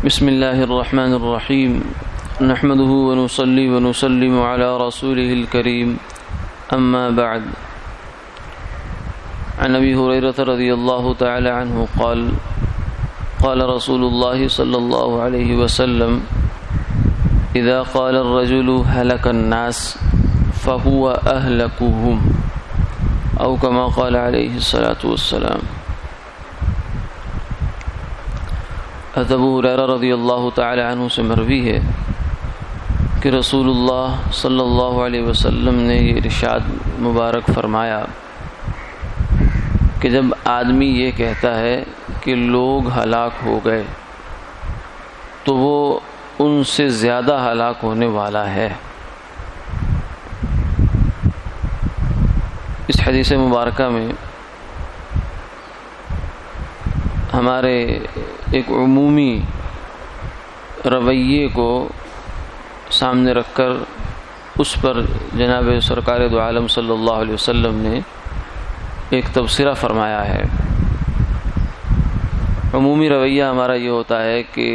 بسم الله الرحمن الرحيم نحمده ونصلي ونسلم على رسوله الكريم أما بعد عن أبي هريرة رضي الله تعالى عنه قال قال رسول الله صلى الله عليه وسلم إذا قال الرجل هلك الناس فهو أهلكهم أو كما قال عليه الصلاة والسلام۔ ابو ہریرہ رضی اللہ تعالی عنہ سے مروی ہے کہ رسول اللہ صلی اللہ علیہ وسلم نے یہ ارشاد مبارک فرمایا کہ جب آدمی یہ کہتا ہے کہ لوگ ہلاک ہو گئے تو وہ ان سے زیادہ ہلاک ہونے والا ہے۔ اس حدیث مبارکہ میں ہمارے ایک عمومی رویے کو سامنے رکھ کر اس پر جناب سرکار دو عالم صلی اللہ علیہ وسلم نے ایک تبصرہ فرمایا ہے۔ عمومی رویہ ہمارا یہ ہوتا ہے کہ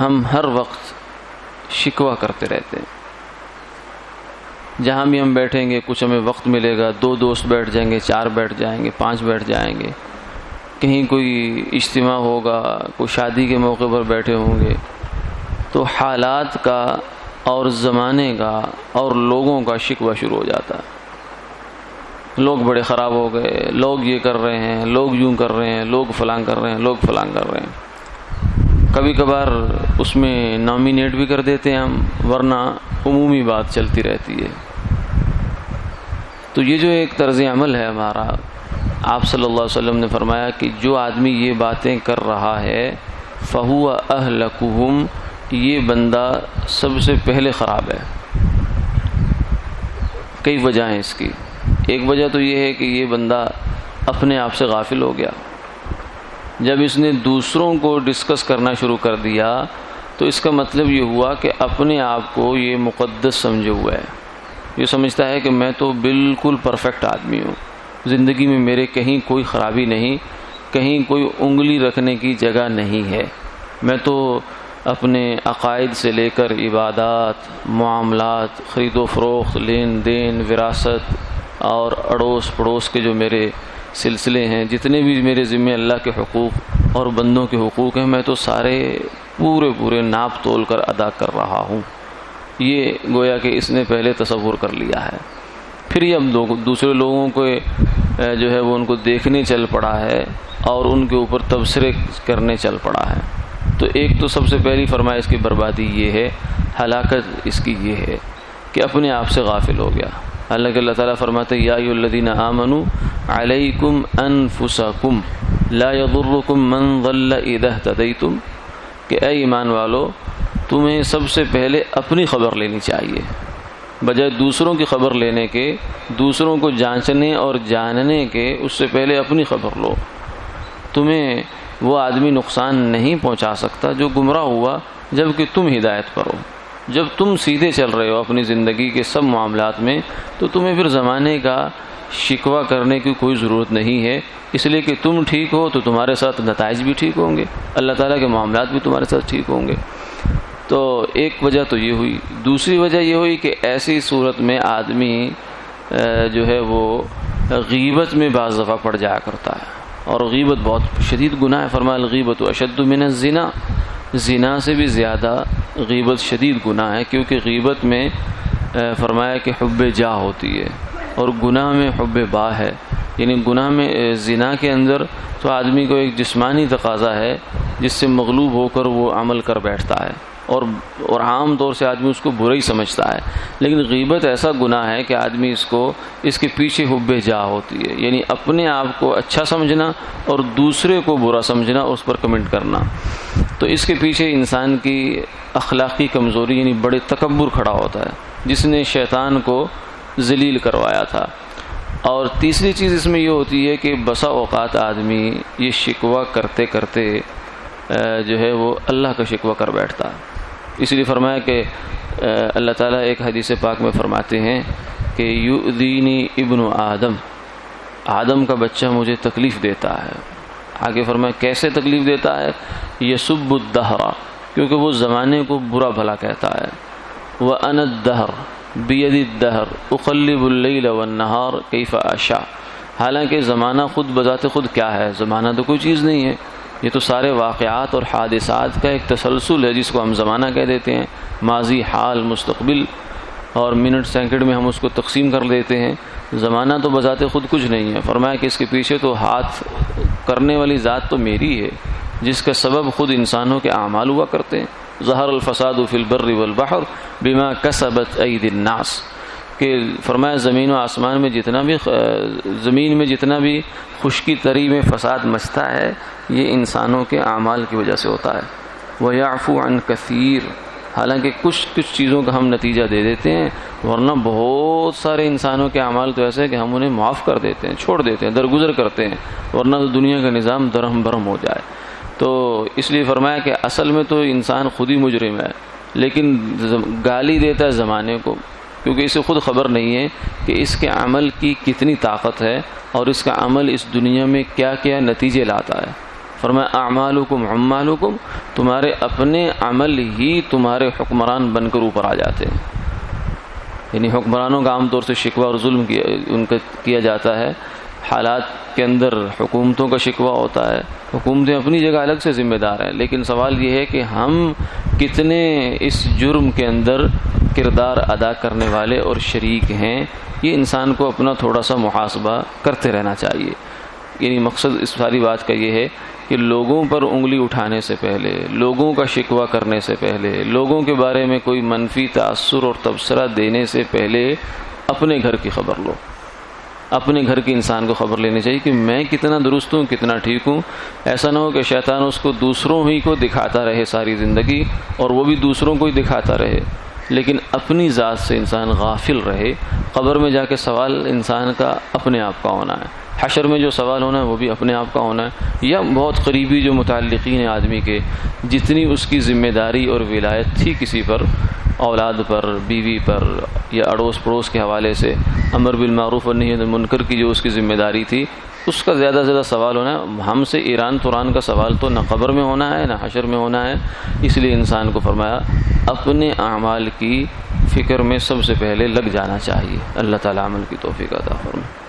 ہم ہر وقت شکوہ کرتے رہتے ہیں، جہاں بھی ہم بیٹھیں گے کچھ ہمیں وقت ملے گا، 2 دوست بیٹھ جائیں گے، 4 بیٹھ جائیں گے، 5 بیٹھ جائیں گے، کہیں کوئی اجتماع ہوگا، کوئی شادی کے موقع پر بیٹھے ہوں گے، تو حالات کا اور زمانے کا اور لوگوں کا شکوہ شروع ہو جاتا ہے۔ لوگ بڑے خراب ہو گئے، لوگ یہ کر رہے ہیں، لوگ یوں کر رہے ہیں، لوگ فلاں کر رہے ہیں، لوگ فلاں کر رہے ہیں۔ کبھی کبھار اس میں نامینیٹ بھی کر دیتے ہیں ہم، ورنہ عمومی بات چلتی رہتی ہے۔ تو یہ جو ایک طرز عمل ہے ہمارا، آپ صلی اللہ علیہ وسلم نے فرمایا کہ جو آدمی یہ باتیں کر رہا ہے فَهُوَ أَهْلَكُهُمْ، یہ بندہ سب سے پہلے خراب ہے۔ کئی وجہ ہیں اس کی۔ ایک وجہ تو یہ ہے کہ یہ بندہ اپنے آپ سے غافل ہو گیا۔ جب اس نے دوسروں کو ڈسکس کرنا شروع کر دیا تو اس کا مطلب یہ ہوا کہ اپنے آپ کو یہ مقدس سمجھے ہوا ہے، یہ سمجھتا ہے کہ میں تو بالکل پرفیکٹ آدمی ہوں، زندگی میں میرے کہیں کوئی خرابی نہیں، کہیں کوئی انگلی رکھنے کی جگہ نہیں ہے، میں تو اپنے عقائد سے لے کر عبادات، معاملات، خرید و فروخت، لین دین، وراثت اور اڑوس پڑوس کے جو میرے سلسلے ہیں، جتنے بھی میرے ذمہ اللہ کے حقوق اور بندوں کے حقوق ہیں، میں تو سارے پورے ناپ تول کر ادا کر رہا ہوں۔ یہ گویا کہ اس نے پہلے تصور کر لیا ہے، پھر یہ اب دوسرے لوگوں کو جو ہے وہ ان کو دیکھنے چل پڑا ہے اور ان کے اوپر تبصرے کرنے چل پڑا ہے۔ تو ایک تو سب سے پہلی فرمایا اس کی بربادی یہ ہے، ہلاکت اس کی یہ ہے کہ اپنے آپ سے غافل ہو گیا۔ حالانکہ اللہ تعالیٰ فرماتے ہیں یا ایھا الذین آمنوا علیکم انفسکم لا یضرکم من ضل اذا اہتدیتم، کہ اے ایمان والو تمہیں سب سے پہلے اپنی خبر لینی چاہیے، بجائے دوسروں کی خبر لینے کے، دوسروں کو جانچنے اور جاننے کے، اس سے پہلے اپنی خبر لو۔ تمہیں وہ آدمی نقصان نہیں پہنچا سکتا جو گمراہ ہوا جب کہ تم ہدایت پر ہو۔ جب تم سیدھے چل رہے ہو اپنی زندگی کے سب معاملات میں تو تمہیں پھر زمانے کا شکوہ کرنے کی کوئی ضرورت نہیں ہے، اس لیے کہ تم ٹھیک ہو تو تمہارے ساتھ نتائج بھی ٹھیک ہوں گے، اللہ تعالیٰ کے معاملات بھی تمہارے ساتھ ٹھیک ہوں گے۔ تو ایک وجہ تو یہ ہوئی۔ دوسری وجہ یہ ہوئی کہ ایسی صورت میں آدمی جو ہے وہ غیبت میں بعض دفعہ پڑ جایا کرتا ہے، اور غیبت بہت شدید گناہ ہے۔ فرمایا الغیبت اشد من الزنا، زنا سے بھی زیادہ غیبت شدید گناہ ہے، کیونکہ غیبت میں فرمایا کہ حب جاہ ہوتی ہے اور گناہ میں حب با ہے، یعنی گناہ میں زنا کے اندر تو آدمی کو ایک جسمانی تقاضا ہے جس سے مغلوب ہو کر وہ عمل کر بیٹھتا ہے، اور عام طور سے آدمی اس کو برا ہی سمجھتا ہے، لیکن غیبت ایسا گناہ ہے کہ آدمی اس کے پیچھے حب جاہ ہوتی ہے، یعنی اپنے آپ کو اچھا سمجھنا اور دوسرے کو برا سمجھنا، اس پر کمنٹ کرنا۔ تو اس کے پیچھے انسان کی اخلاقی کمزوری یعنی بڑے تکبر کھڑا ہوتا ہے جس نے شیطان کو ذلیل کروایا تھا۔ اور تیسری چیز اس میں یہ ہوتی ہے کہ بسا اوقات آدمی یہ شکوہ کرتے کرتے جو ہے وہ اللہ کا شکوہ کر بیٹھتا ہے۔ اس لیے فرمایا کہ اللہ تعالیٰ ایک حدیث پاک میں فرماتے ہیں کہ یؤذینی ابن آدم، آدم کا بچہ مجھے تکلیف دیتا ہے، آگے فرمایا کیسے تکلیف دیتا ہے؟ یسب الدہر، کیونکہ وہ زمانے کو برا بھلا کہتا ہے۔ وَأَنَا الدَّهْرُ بِيَدِ الدَّهْرُ أُقَلِّبُ اللَّيْلَ وَالنَّهَارَ كَيْفَ أَشَاءُ، حالانکہ زمانہ خود بذات خود کیا ہے؟ زمانہ تو کوئی چیز نہیں ہے، یہ تو سارے واقعات اور حادثات کا ایک تسلسل ہے جس کو ہم زمانہ کہہ دیتے ہیں، ماضی، حال، مستقبل، اور منٹ سیکنڈ میں ہم اس کو تقسیم کر دیتے ہیں۔ زمانہ تو بذات خود کچھ نہیں ہے۔ فرمایا کہ اس کے پیچھے تو ہاتھ کرنے والی ذات تو میری ہے، جس کا سبب خود انسانوں کے اعمال ہوا کرتے ہیں۔ ظہر الفساد فی البر والبحر بما کسبت ایدی الناس، کہ فرمایا زمین و آسمان میں زمین میں جتنا بھی خشکی تری میں فساد مچتا ہے یہ انسانوں کے اعمال کی وجہ سے ہوتا ہے۔ وَيَعْفُو عَنْ كَثِيرٍ، حالانکہ کچھ چیزوں کا ہم نتیجہ دے دیتے ہیں، ورنہ بہت سارے انسانوں کے اعمال تو ایسے ہیں کہ ہم انہیں معاف کر دیتے ہیں، چھوڑ دیتے ہیں، درگزر کرتے ہیں، ورنہ تو دنیا کا نظام درہم برہم ہو جائے۔ تو اس لیے فرمایا کہ اصل میں تو انسان خود ہی مجرم ہے، لیکن گالی دیتا ہے زمانے کو، کیونکہ اسے خود خبر نہیں ہے کہ اس کے عمل کی کتنی طاقت ہے اور اس کا عمل اس دنیا میں کیا کیا نتیجے لاتا ہے۔ فرمایا اعمالکم عمالکم، تمہارے اپنے عمل ہی تمہارے حکمران بن کر اوپر آ جاتے ہیں۔ یعنی حکمرانوں کا عام طور سے شکوہ اور ظلم ان کا کیا جاتا ہے، حالات کے اندر حکومتوں کا شکوہ ہوتا ہے، حکومتیں اپنی جگہ الگ سے ذمہ دار ہیں، لیکن سوال یہ ہے کہ ہم کتنے اس جرم کے اندر کردار ادا کرنے والے اور شریک ہیں۔ یہ انسان کو اپنا تھوڑا سا محاسبہ کرتے رہنا چاہیے۔ یعنی مقصد اس ساری بات کا یہ ہے کہ لوگوں پر انگلی اٹھانے سے پہلے، لوگوں کا شکوہ کرنے سے پہلے، لوگوں کے بارے میں کوئی منفی تاثر اور تبصرہ دینے سے پہلے اپنے گھر کی خبر لو، اپنے گھر کے انسان کو خبر لینی چاہیے کہ میں کتنا درست ہوں، کتنا ٹھیک ہوں۔ ایسا نہ ہو کہ شیطان اس کو دوسروں ہی کو دکھاتا رہے ساری زندگی، اور وہ بھی دوسروں کو ہی دکھاتا رہے، لیکن اپنی ذات سے انسان غافل رہے۔ قبر میں جا کے سوال انسان کا اپنے آپ کا ہونا ہے، حشر میں جو سوال ہونا ہے وہ بھی اپنے آپ کا ہونا ہے، یا بہت قریبی جو متعلقین ہیں آدمی کے، جتنی اس کی ذمہ داری اور ولایت تھی کسی پر، اولاد پر، بیوی پر، یا اڑوس پڑوس کے حوالے سے امر بالمعروف اور نہی عن المنکر کی جو اس کی ذمہ داری تھی، اس کا زیادہ سے زیادہ سوال ہونا ہے۔ ہم سے ایران توران کا سوال تو نہ قبر میں ہونا ہے نہ حشر میں ہونا ہے۔ اس لیے انسان کو فرمایا اپنے اعمال کی فکر میں سب سے پہلے لگ جانا چاہیے۔ اللہ تعالیٰ عمل کی توفیق عطا فرمائے۔